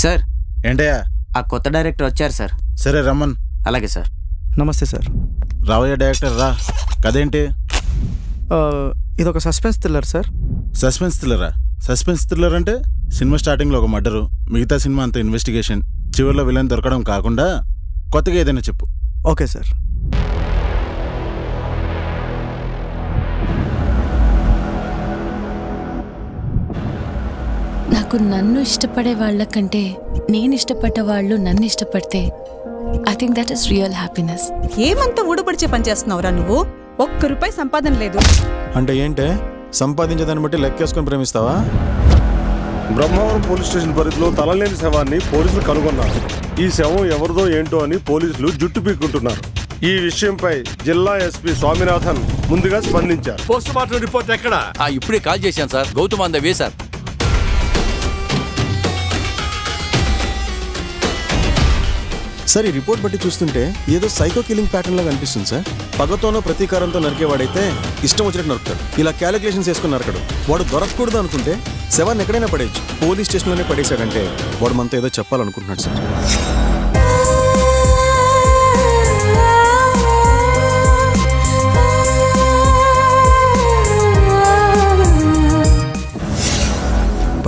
Sir ఏంటయ్యా? ఆ కొత్త డైరెక్టర్ వచ్చారు సార్. సరే రమ్మన్. అలాగే సార్. నమస్తే సార్. రావయ్య డైరెక్టర్ రా. కదేంటి? ఇదొక సస్పెన్స్ థ్రిల్లర్ సార్. సస్పెన్స్ థ్రిల్లరా? సస్పెన్స్ థ్రిల్లర్ అంటే సినిమా స్టార్టింగ్లో ఒక మర్డరు, మిగతా సినిమా అంతా ఇన్వెస్టిగేషన్, చివరిలో విలన్ దొరకడం కాకుండా కొత్తగా ఏదైనా చెప్పు. Okay sir. నాకు నన్ను ఇష్టపడే వాళ్ళకంటే నేను ఇష్టపడ్డ వాళ్ళు నన్ను ఇష్టపడితే I think that is real happiness. ఏమంతా ఊడపడిచే పని చేస్తున్నావురా నువ్వు? ₹1 సంపాదన లేదు అంటే ఏంటే? సంపాదించేదాన్ని బట్టి లెక్కేసుకొని ప్రేమిస్తావా? బ్రహ్మవరం పోలీస్ స్టేషన్ పరిధిలో తలలేని శవాన్ని పోలీసులు కనుగొన్నారు. ఈ శవం ఎవరిదో ఏంటో అని పోలీసులు జుట్టు పీక్కుంటున్నారు. ఈ విషయంపై జిల్లా ఎస్పీ స్వామినాథన్ ముందుగా స్పందించారు. పోస్ట్ మార్టం రిపోర్ట్ ఎక్కడ? ఇప్పుడే కాల్ చేశాను sir. Gautam on the way sir. Sir, ఈ రిపోర్ట్ బట్టి చూస్తుంటే ఏదో సైకో కిల్లింగ్ ప్యాటర్న్ లాగా అనిపిస్తుంది సార్. పగతోనో ప్రతీకారంతో నరికేవాడైతే ఇష్టం వచ్చినట్టు నరుకుతాడు. ఇలా క్యాలిక్యులేషన్స్ వేసుకుని నరకడు. వాడు దొరకకూడదు అనుకుంటే శవాన్ని ఎక్కడైనా పడేయచ్చు. పోలీస్ స్టేషన్లోనే పడేశాడంటే వాడు మనతో ఏదో చెప్పాలనుకుంటున్నాడు సార్.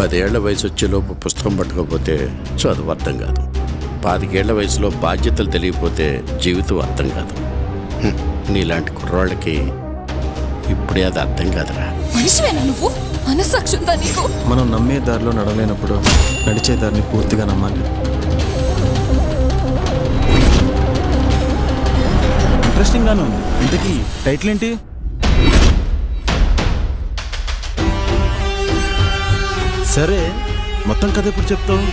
పదేళ్ల వయసు వచ్చేలోపు పుస్తకం పట్టుకోకపోతే చదువు అర్థం కాదు. 25 ఏళ్ల వయసులో బాధ్యతలు తెలియకపోతే జీవితం అర్థం కాదు. నీలాంటి కుర్రాళ్ళకి ఇప్పుడే అది అర్థం కాదురా. మనిషివేనా నువ్వు? మనస్సాక్షుందా నీకు? మనం నమ్మే దారిలో నడవలేనప్పుడు నడిచే దారిని పూర్తిగా నమ్మాలి. ఇంట్రెస్టింగ్ గాను ఉంది. ఇంతకీ టైటిల్ ఏంటి? సరే, మొత్తం కథ ఎప్పుడు చెప్తావు?